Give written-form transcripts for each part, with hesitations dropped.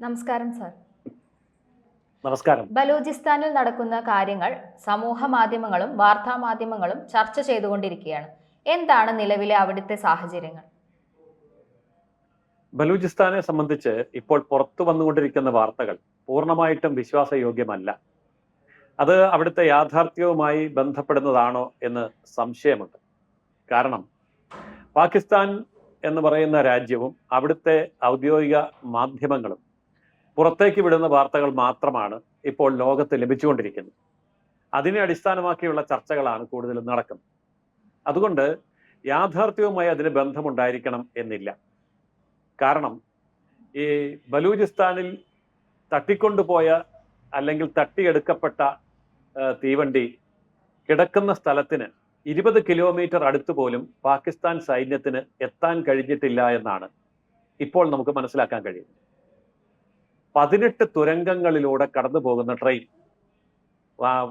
നമസ്കാരം സർ. നമസ്കാരം. ബലൂചിസ്ഥാനിൽ നടക്കുന്ന കാര്യങ്ങൾ സമൂഹ മാധ്യമങ്ങളും വാർത്താ മാധ്യമങ്ങളും ചർച്ച ചെയ്തുകൊണ്ടിരിക്കുകയാണ്. എന്താണ് നിലവിലെ അവിടുത്തെ സാഹചര്യങ്ങൾ? ബലൂചിസ്ഥാനെ സംബന്ധിച്ച് ഇപ്പോൾ പുറത്തു വന്നുകൊണ്ടിരിക്കുന്ന വാർത്തകൾ പൂർണ്ണമായിട്ടും വിശ്വാസയോഗ്യമല്ല. അത് അവിടുത്തെ യാഥാർത്ഥ്യവുമായി ബന്ധപ്പെടുന്നതാണോ എന്ന് സംശയമുണ്ട്. കാരണം പാകിസ്ഥാൻ എന്ന് പറയുന്ന രാജ്യവും അവിടുത്തെ ഔദ്യോഗിക മാധ്യമങ്ങളും പുറത്തേക്ക് വിടുന്ന വാർത്തകൾ മാത്രമാണ് ഇപ്പോൾ ലോകത്ത് ലഭിച്ചുകൊണ്ടിരിക്കുന്നത്. അതിനെ അടിസ്ഥാനമാക്കിയുള്ള ചർച്ചകളാണ് കൂടുതലും നടക്കുന്നത്. അതുകൊണ്ട് യാഥാർത്ഥ്യവുമായി അതിന് ബന്ധമുണ്ടായിരിക്കണം എന്നില്ല. കാരണം ഈ ബലൂചിസ്ഥാനിൽ തട്ടിക്കൊണ്ടുപോയ അല്ലെങ്കിൽ തട്ടിയെടുക്കപ്പെട്ട തീവണ്ടി കിടക്കുന്ന സ്ഥലത്തിന് 20 കിലോമീറ്റർ അടുത്ത് പോലും പാകിസ്ഥാൻ സൈന്യത്തിന് എത്താൻ കഴിഞ്ഞിട്ടില്ല എന്നാണ് ഇപ്പോൾ നമുക്ക് മനസ്സിലാക്കാൻ കഴിയുന്നത്. 18 തുരങ്കങ്ങളിലൂടെ കടന്നു പോകുന്ന ട്രെയിൻ,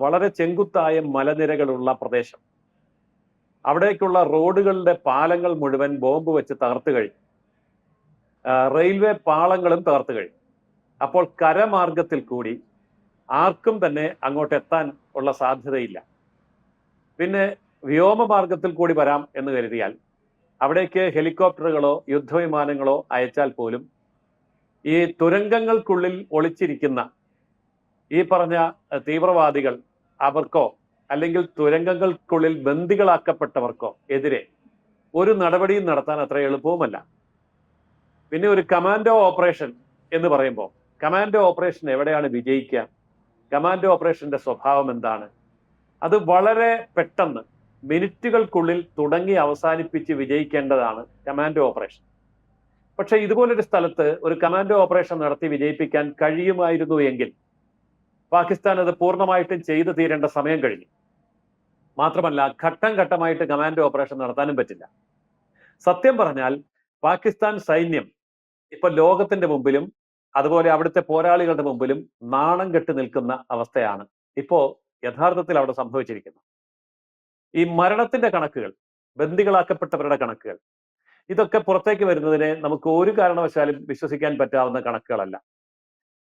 വളരെ ചെങ്കുത്തായ മലനിരകളുള്ള പ്രദേശം, അവിടേക്കുള്ള റോഡുകളുടെ പാലങ്ങൾ മുഴുവൻ ബോംബ് വെച്ച് തകർത്ത് കഴിഞ്ഞു. റെയിൽവേ പാളങ്ങളും തകർത്ത് കഴിഞ്ഞു. അപ്പോൾ കരമാർഗത്തിൽ കൂടി ആർക്കും തന്നെ അങ്ങോട്ട് എത്താൻ ഉള്ള സാധ്യതയില്ല. പിന്നെ വ്യോമമാർഗത്തിൽ കൂടി വരാം എന്ന് കരുതിയാൽ അവിടേക്ക് ഹെലികോപ്റ്ററുകളോ യുദ്ധവിമാനങ്ങളോ അയച്ചാൽ പോലും ഈ തുരങ്കങ്ങൾക്കുള്ളിൽ ഒളിച്ചിരിക്കുന്ന ഈ പറഞ്ഞ തീവ്രവാദികൾ അവർക്കോ അല്ലെങ്കിൽ തുരങ്കങ്ങൾക്കുള്ളിൽ ബന്ദികളാക്കപ്പെട്ടവർക്കോ എതിരെ ഒരു നടപടിയും നടത്താൻ അത്ര എളുപ്പവുമല്ല. പിന്നെ ഒരു കമാൻഡോ ഓപ്പറേഷൻ എന്ന് പറയുമ്പോൾ കമാൻഡോ ഓപ്പറേഷൻ എവിടെയാണ് വിജയിക്കുക? കമാൻഡോ ഓപ്പറേഷന്റെ സ്വഭാവം എന്താണ്? അത് വളരെ പെട്ടെന്ന് മിനിറ്റുകൾക്കുള്ളിൽ തുടങ്ങി അവസാനിപ്പിച്ച് വിജയിക്കേണ്ടതാണ് കമാൻഡോ ഓപ്പറേഷൻ. പക്ഷെ ഇതുപോലൊരു സ്ഥലത്ത് ഒരു കമാൻഡോ ഓപ്പറേഷൻ നടത്തി വിജയിപ്പിക്കാൻ കഴിയുമായിരുന്നു എങ്കിൽ പാകിസ്ഥാൻ അത് പൂർണ്ണമായിട്ടും ചെയ്തു തീരേണ്ട സമയം കഴിഞ്ഞു. മാത്രമല്ല, ഘട്ടം ഘട്ടമായിട്ട് കമാൻഡോ ഓപ്പറേഷൻ നടത്താനും പറ്റില്ല. സത്യം പറഞ്ഞാൽ പാകിസ്ഥാൻ സൈന്യം ഇപ്പൊ ലോകത്തിന്റെ മുമ്പിലും അതുപോലെ അവിടുത്തെ പോരാളികളുടെ മുമ്പിലും നാണം കെട്ട് നിൽക്കുന്ന അവസ്ഥയാണ് ഇപ്പോ യഥാർത്ഥത്തിൽ അവിടെ സംഭവിച്ചിരിക്കുന്നത്. ഈ മരണത്തിന്റെ കണക്കുകൾ, ബന്ദികളാക്കപ്പെട്ടവരുടെ കണക്കുകൾ, ഇതൊക്കെ പുറത്തേക്ക് വരുന്നതിനെ നമുക്ക് ഒരു കാരണവശാലും വിശ്വസിക്കാൻ പറ്റാവുന്ന കണക്കുകളല്ല.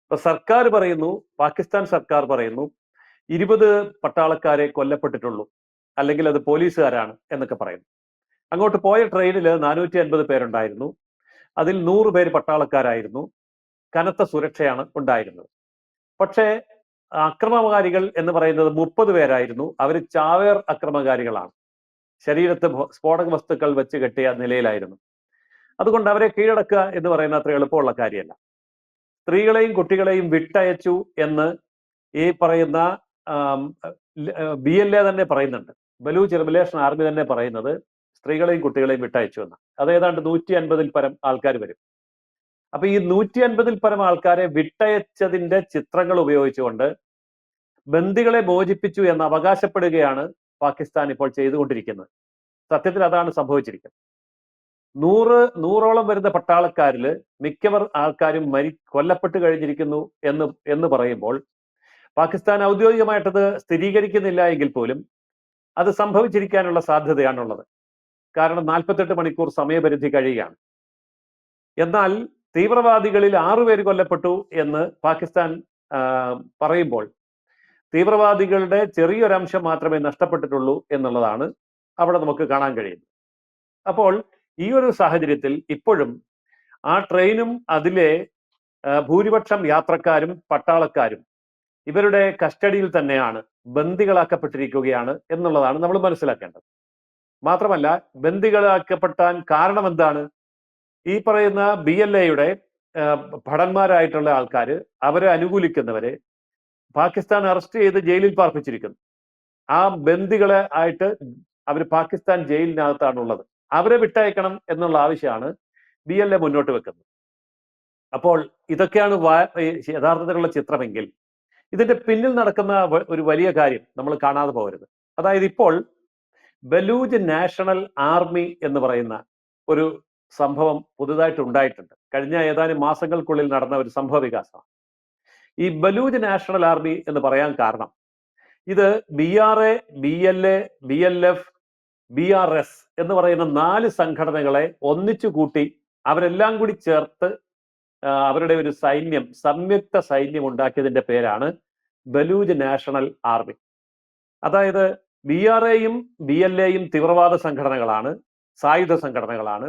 ഇപ്പൊ സർക്കാർ പറയുന്നു, പാകിസ്ഥാൻ സർക്കാർ പറയുന്നു 20 പട്ടാളക്കാരെ കൊല്ലപ്പെട്ടിട്ടുള്ളൂ, അല്ലെങ്കിൽ അത് പോലീസുകാരാണ് എന്നൊക്കെ പറയുന്നു. അങ്ങോട്ട് പോയ ട്രെയിനിൽ 450 പേരുണ്ടായിരുന്നു. അതിൽ 100 പേര് പട്ടാളക്കാരായിരുന്നു. കനത്ത സുരക്ഷയാണ് ഉണ്ടായിരുന്നത്. പക്ഷേ അക്രമകാരികൾ എന്ന് പറയുന്നത് 30 പേരായിരുന്നു. അവർ ചാവേർ അക്രമകാരികളാണ്. ശരീരത്ത് സ്ഫോടക വസ്തുക്കൾ വെച്ച് കെട്ടിയ നിലയിലായിരുന്നു. അതുകൊണ്ട് അവരെ കീഴടക്കുക എന്ന് പറയുന്ന അത്ര എളുപ്പമുള്ള കാര്യമല്ല. സ്ത്രീകളെയും കുട്ടികളെയും വിട്ടയച്ചു എന്ന് ഈ പറയുന്ന BLA തന്നെ പറയുന്നുണ്ട്. ബലൂച്ച് ലിബറേഷൻ ആർമി തന്നെ പറയുന്നത് സ്ത്രീകളെയും കുട്ടികളെയും വിട്ടയച്ചു എന്ന്. അത് ഏതാണ്ട് 150-ൽ പരം ആൾക്കാർ വരും. അപ്പൊ ഈ 150-ൽ പരം ആൾക്കാരെ വിട്ടയച്ചതിന്റെ ചിത്രങ്ങൾ ഉപയോഗിച്ചുകൊണ്ട് ബന്ദികളെ മോചിപ്പിച്ചു എന്ന് അവകാശപ്പെടുകയാണ് പാകിസ്ഥാൻ ഇപ്പോൾ ചെയ്തുകൊണ്ടിരിക്കുന്നത്. സത്യത്തിൽ അതാണ് സംഭവിച്ചിരിക്കുന്നത്. 100ഓളം വരുന്ന പട്ടാളക്കാരിൽ മിക്കവർ ആൾക്കാരും കൊല്ലപ്പെട്ട് കഴിഞ്ഞിരിക്കുന്നു എന്ന് പറയുമ്പോൾ പാകിസ്ഥാൻ ഔദ്യോഗികമായിട്ടത് സ്ഥിരീകരിക്കുന്നില്ല എങ്കിൽ പോലും അത് സംഭവിച്ചിരിക്കാനുള്ള സാധ്യതയാണുള്ളത്. കാരണം 48 മണിക്കൂർ സമയപരിധി കഴിയുകയാണ്. എന്നാൽ തീവ്രവാദികളിൽ 6 പേര് കൊല്ലപ്പെട്ടു എന്ന് പാകിസ്ഥാൻ പറയുമ്പോൾ തീവ്രവാദികളുടെ ചെറിയൊരംശം മാത്രമേ നഷ്ടപ്പെട്ടിട്ടുള്ളൂ എന്നുള്ളതാണ് അവിടെ നമുക്ക് കാണാൻ കഴിയുന്നത്. അപ്പോൾ ഈ ഒരു സാഹചര്യത്തിൽ ഇപ്പോഴും ആ ട്രെയിനും അതിലെ ഭൂരിപക്ഷം യാത്രക്കാരും പട്ടാളക്കാരും ഇവരുടെ കസ്റ്റഡിയിൽ തന്നെയാണ്, ബന്ദികളാക്കപ്പെട്ടിരിക്കുകയാണ് എന്നുള്ളതാണ് നമ്മൾ മനസ്സിലാക്കേണ്ടത്. മാത്രമല്ല, ബന്ദികളാക്കപ്പെട്ടാൻ കാരണം എന്താണ്? ഈ പറയുന്ന BLAയുടെ ഭടന്മാരായിട്ടുള്ള ആൾക്കാർ, അവരെ അനുകൂലിക്കുന്നവരെ പാകിസ്ഥാൻ അറസ്റ്റ് ചെയ്ത് ജയിലിൽ പാർപ്പിച്ചിരിക്കുന്നു. ആ ബന്ദികളെ ആയിട്ട് അവർ പാകിസ്ഥാൻ ജയിലിനകത്താണുള്ളത്. അവരെ വിട്ടയക്കണം എന്നുള്ള ആവശ്യമാണ് BLA മുന്നോട്ട് വെക്കുന്നത്. അപ്പോൾ ഇതൊക്കെയാണ് യഥാർത്ഥത്തിലുള്ള ചിത്രമെങ്കിൽ ഇതിന്റെ പിന്നിൽ നടക്കുന്ന ഒരു വലിയ കാര്യം നമ്മൾ കാണാതെ പോകരുത്. അതായത് ഇപ്പോൾ ബലൂച്ച് നാഷണൽ ആർമി എന്ന് പറയുന്ന ഒരു സംഭവം പുതുതായിട്ട് ഉണ്ടായിട്ടുണ്ട്. കഴിഞ്ഞ ഏതാനും മാസങ്ങൾക്കുള്ളിൽ നടന്ന ഒരു സംഭവ വികാസമാണ്. ഈ ബലൂച്ച് നാഷണൽ ആർമി എന്ന് പറയാൻ കാരണം ഇത് BRA, BLA, BLF, BRS എന്ന് പറയുന്ന 4 സംഘടനകളെ ഒന്നിച്ചു കൂട്ടി അവരെല്ലാം കൂടി ചേർത്ത് അവരുടെ ഒരു സൈന്യം, സംയുക്ത സൈന്യം ഉണ്ടാക്കിയതിന്റെ പേരാണ് ബലൂജ് നാഷണൽ ആർമി. അതായത് BRAയും BLAയും തീവ്രവാദ സംഘടനകളാണ്, സായുധ സംഘടനകളാണ്.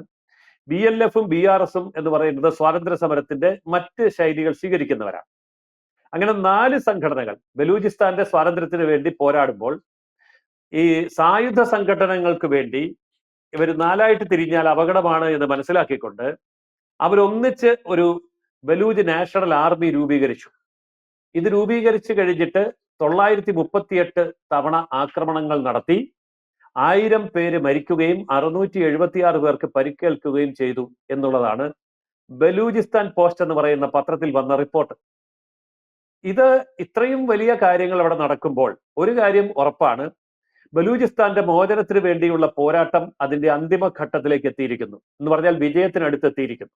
BLFും BRSും എന്ന് പറയുന്നത് സ്വാതന്ത്ര്യ സമരത്തിന്റെ മറ്റ് ശൈലികൾ സ്വീകരിക്കുന്നവരാണ്. അങ്ങനെ 4 സംഘടനകൾ ബലൂചിസ്ഥാന്റെ സ്വാതന്ത്ര്യത്തിന് വേണ്ടി പോരാടുമ്പോൾ ഈ സായുധ സംഘടനകൾക്ക് വേണ്ടി ഇവർ 4ആയിട്ട് തിരിഞ്ഞാൽ അപകടമാണ് എന്ന് മനസ്സിലാക്കിക്കൊണ്ട് അവരൊന്നിച്ച് ഒരു ബലൂജ് നാഷണൽ ആർമി രൂപീകരിച്ചു. ഇത് രൂപീകരിച്ചു കഴിഞ്ഞിട്ട് 938 തവണ ആക്രമണങ്ങൾ നടത്തി 1000 പേര് മരിക്കുകയും 676 പേർക്ക് പരിക്കേൽക്കുകയും ചെയ്തു എന്നുള്ളതാണ് ബലൂചിസ്ഥാൻ പോസ്റ്റ് എന്ന് പറയുന്ന പത്രത്തിൽ വന്ന റിപ്പോർട്ട്. ഇത് ഇത്രയും വലിയ കാര്യങ്ങൾ അവിടെ നടക്കുമ്പോൾ ഒരു കാര്യം ഉറപ്പാണ്, ബലൂചിസ്ഥാന്റെ മോചനത്തിന് വേണ്ടിയുള്ള പോരാട്ടം അതിന്റെ അന്തിമ ഘട്ടത്തിലേക്ക് എത്തിയിരിക്കുന്നു എന്ന് പറഞ്ഞാൽ വിജയത്തിനടുത്ത് എത്തിയിരിക്കുന്നു.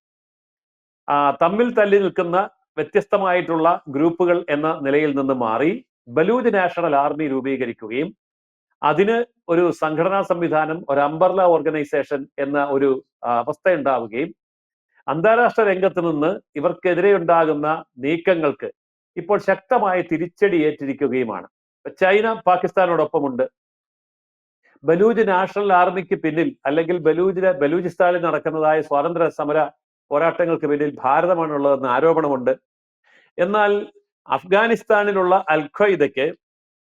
തമ്മിൽ തല്ലി നിൽക്കുന്ന വ്യത്യസ്തമായിട്ടുള്ള ഗ്രൂപ്പുകൾ എന്ന നിലയിൽ നിന്ന് മാറി ബലൂജ് നാഷണൽ ആർമി രൂപീകരിക്കുകയും അതിന് ഒരു സംഘടനാ സംവിധാനം, ഒരു അംബർല ഓർഗനൈസേഷൻ എന്ന ഒരു അവസ്ഥ ഉണ്ടാവുകയും അന്താരാഷ്ട്ര രംഗത്ത് നിന്ന് ഇവർക്കെതിരെ ഉണ്ടാകുന്ന നീക്കങ്ങൾക്ക് ഇപ്പോൾ ശക്തമായ തിരിച്ചടി ഏറ്റിരിക്കുകയുമാണ്. ചൈന പാകിസ്ഥാനോടൊപ്പമുണ്ട്. ബലൂജ് നാഷണൽ ആർമിക്ക് പിന്നിൽ അല്ലെങ്കിൽ ബലൂചിസ്ഥാനിൽ നടക്കുന്നതായ സ്വാതന്ത്ര്യ സമര പോരാട്ടങ്ങൾക്ക് പിന്നിൽ ഭാരതമാണുള്ളതെന്ന് ആരോപണമുണ്ട്. എന്നാൽ അഫ്ഗാനിസ്ഥാനിലുള്ള അൽ-ഖ്വയ്ദയ്ക്ക്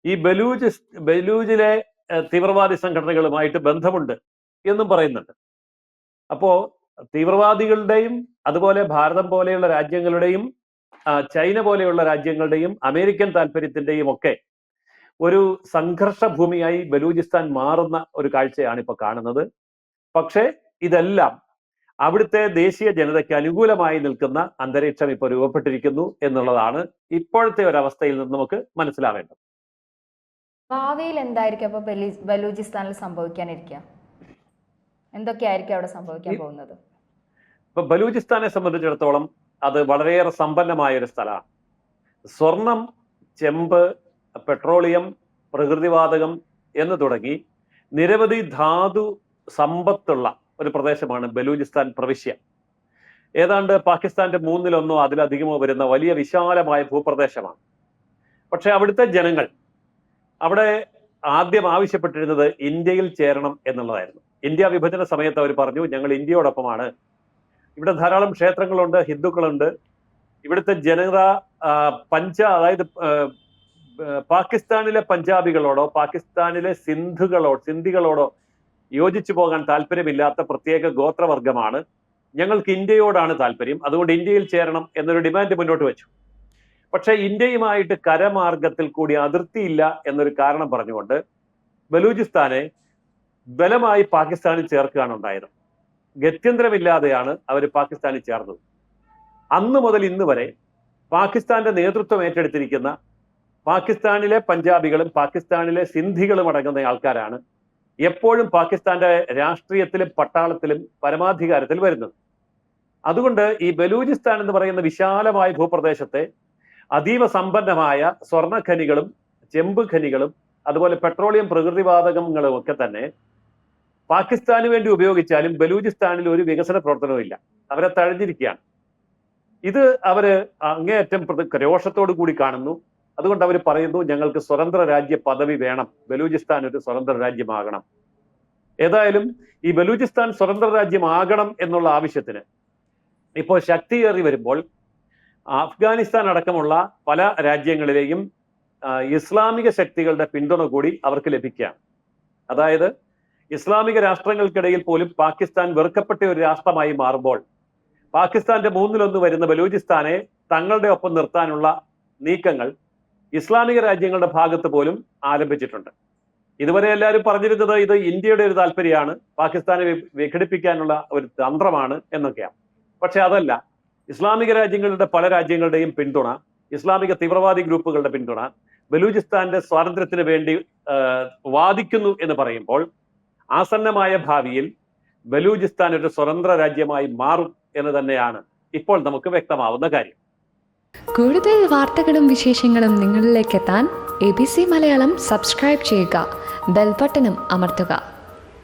ഈ ബലൂജിലെ തീവ്രവാദി സംഘടനകളുമായിട്ട് ബന്ധമുണ്ട് എന്നും പറയുന്നുണ്ട്. അപ്പോ തീവ്രവാദികളുടെയും അതുപോലെ ഭാരതം പോലെയുള്ള രാജ്യങ്ങളുടെയും ചൈന പോലെയുള്ള രാജ്യങ്ങളുടെയും അമേരിക്കൻ താല്പര്യത്തിന്റെയും ഒക്കെ ഒരു സംഘർഷ ഭൂമിയായി ബലൂചിസ്ഥാൻ മാറുന്ന ഒരു കാഴ്ചയാണ് ഇപ്പൊ കാണുന്നത്. പക്ഷേ ഇതെല്ലാം അവിടുത്തെ ദേശീയ ജനതയ്ക്ക് അനുകൂലമായി നിൽക്കുന്ന അന്തരീക്ഷം ഇപ്പോൾ രൂപപ്പെട്ടിരിക്കുന്നു എന്നുള്ളതാണ് ഇപ്പോഴത്തെ ഒരവസ്ഥയിൽ നിന്ന് നമുക്ക് മനസ്സിലാവേണ്ടത്. ഭാവിയിൽ എന്തായിരിക്കും അപ്പൊ ബലൂചിസ്ഥാനിൽ സംഭവിക്കാനിരിക്കുക? എന്തൊക്കെയായിരിക്കും അവിടെ സംഭവിക്കാൻ പോകുന്നത്? ഇപ്പൊ ബലൂചിസ്ഥാനെ സംബന്ധിച്ചിടത്തോളം അത് വളരെയേറെ സമ്പന്നമായ ഒരു സ്ഥലമാണ്. സ്വർണം, ചെമ്പ്, പെട്രോളിയം, പ്രകൃതിവാതകം എന്ന് തുടങ്ങി നിരവധി ധാതു സമ്പത്തുള്ള ഒരു പ്രദേശമാണ് ബലൂചിസ്ഥാൻ പ്രവിശ്യ. ഏതാണ്ട് പാകിസ്ഥാന്റെ 1/3 അതിലധികമോ വരുന്ന വലിയ വിശാലമായ ഭൂപ്രദേശമാണ്. പക്ഷെ അവിടുത്തെ ജനങ്ങൾ അവിടെ ആദ്യം ആവശ്യപ്പെട്ടിരുന്നത് ഇന്ത്യയിൽ ചേരണം എന്നുള്ളതായിരുന്നു. ഇന്ത്യ വിഭജന സമയത്ത് അവർ പറഞ്ഞു, ഞങ്ങൾ ഇന്ത്യയോടൊപ്പമാണ്. ഇവിടെ ധാരാളം ക്ഷേത്രങ്ങളുണ്ട്, ഹിന്ദുക്കളുണ്ട്. ഇവിടുത്തെ ജനത അതായത് പാകിസ്ഥാനിലെ പഞ്ചാബികളോടോ പാകിസ്ഥാനിലെ സിന്ധികളോടോ യോജിച്ചു പോകാൻ താല്പര്യമില്ലാത്ത പ്രത്യേക ഗോത്രവർഗമാണ്. ഞങ്ങൾക്ക് ഇന്ത്യയോടാണ് താല്പര്യം, അതുകൊണ്ട് ഇന്ത്യയിൽ ചേരണം എന്നൊരു ഡിമാൻഡ് മുന്നോട്ട് വെച്ചു. പക്ഷേ ഇന്ത്യയുമായിട്ട് കരമാർഗത്തിൽ കൂടി അതിർത്തിയില്ല എന്നൊരു കാരണം പറഞ്ഞുകൊണ്ട് ബലൂചിസ്ഥാനെ ബലമായി പാകിസ്ഥാനിൽ ചേർക്കുകയാണ് ഉണ്ടായത്. ഗത്യന്തരമില്ലാതെയാണ് അവർ പാകിസ്ഥാനിൽ ചേർന്നത്. അന്ന് മുതൽ ഇന്ന് വരെ പാകിസ്ഥാന്റെ നേതൃത്വം ഏറ്റെടുത്തിരിക്കുന്ന പാകിസ്ഥാനിലെ പഞ്ചാബികളും പാകിസ്ഥാനിലെ സിന്ധികളും അടങ്ങുന്ന ആൾക്കാരാണ് എപ്പോഴും പാകിസ്ഥാന്റെ രാഷ്ട്രീയത്തിലും പട്ടാളത്തിലും പരമാധികാരത്തിൽ വരുന്നത്. അതുകൊണ്ട് ഈ ബലൂചിസ്ഥാൻ എന്ന് പറയുന്ന വിശാലമായ ഭൂപ്രദേശത്തെ അതീവ സമ്പന്നമായ സ്വർണ്ണ ഖനികളും ചെമ്പ് ഖനികളും അതുപോലെ പെട്രോളിയം പ്രകൃതിവാതകങ്ങളും ഒക്കെ തന്നെ പാകിസ്ഥാന് വേണ്ടി ഉപയോഗിച്ചാലും ബലൂചിസ്ഥാനിൽ ഒരു വികസന പ്രവർത്തനവും ഇല്ല. അവരെ തഴഞ്ഞിരിക്കുകയാണ്. ഇത് അവര് അങ്ങേയറ്റം രോഷത്തോടു കൂടി കാണുന്നു. അതുകൊണ്ട് അവർ പറയുന്നു, ഞങ്ങൾക്ക് സ്വതന്ത്ര രാജ്യ പദവി വേണം, ബലൂചിസ്ഥാൻ ഒരു സ്വതന്ത്ര രാജ്യമാകണം. ഏതായാലും ഈ ബലൂചിസ്ഥാൻ സ്വതന്ത്ര രാജ്യമാകണം എന്നുള്ള ആവശ്യത്തിന് ഇപ്പോൾ ശക്തിയേറി വരുമ്പോൾ അഫ്ഗാനിസ്ഥാൻ അടക്കമുള്ള പല രാജ്യങ്ങളിലെയും ഇസ്ലാമിക ശക്തികളുടെ പിന്തുണ കൂടി അവർക്ക് ലഭിക്കുകയാണ്. അതായത് ഇസ്ലാമിക രാഷ്ട്രങ്ങൾക്കിടയിൽ പോലും പാകിസ്ഥാൻ വെറുക്കപ്പെട്ട ഒരു രാഷ്ട്രമായി മാറുമ്പോൾ പാകിസ്ഥാന്റെ 1/3 വരുന്ന ബലൂചിസ്ഥാനെ തങ്ങളുടെ ഒപ്പം നിർത്താനുള്ള നീക്കങ്ങൾ ഇസ്ലാമിക രാജ്യങ്ങളുടെ ഭാഗത്ത് പോലും ആരംഭിച്ചിട്ടുണ്ട്. ഇതുവരെ എല്ലാവരും പറഞ്ഞിരുന്നത് ഇത് ഇന്ത്യയുടെ ഒരു താല്പര്യമാണ്, പാകിസ്ഥാനെ വിഘടിപ്പിക്കാനുള്ള ഒരു തന്ത്രമാണ് എന്നൊക്കെയാണ്. പക്ഷെ അതല്ല. ഇസ്ലാമിക രാജ്യങ്ങളുടെ പല രാജ്യങ്ങളുടെയും പിന്തുണ, ഇസ്ലാമിക തീവ്രവാദി ഗ്രൂപ്പുകളുടെ പിന്തുണ ബലൂചിസ്ഥാന്റെ സ്വാതന്ത്ര്യത്തിന് വേണ്ടി വാദിക്കുന്നു എന്ന് പറയുമ്പോൾ ആസന്നമായ ഭാവിയിൽ ബലൂചിസ്ഥാൻ ഒരു സ്വതന്ത്ര രാജ്യമായി മാറും എന്ന് തന്നെയാണ് ഇപ്പോൾ നമുക്ക് വ്യക്തമാവുന്ന കാര്യം. കൂടുതൽ വാർത്തകളും വിശേഷങ്ങളും നിങ്ങളിലേക്ക് എത്താൻ ABC മലയാളം സബ്സ്ക്രൈബ് ചെയ്യുക, ബെൽ ബട്ടണും അമർത്തുക.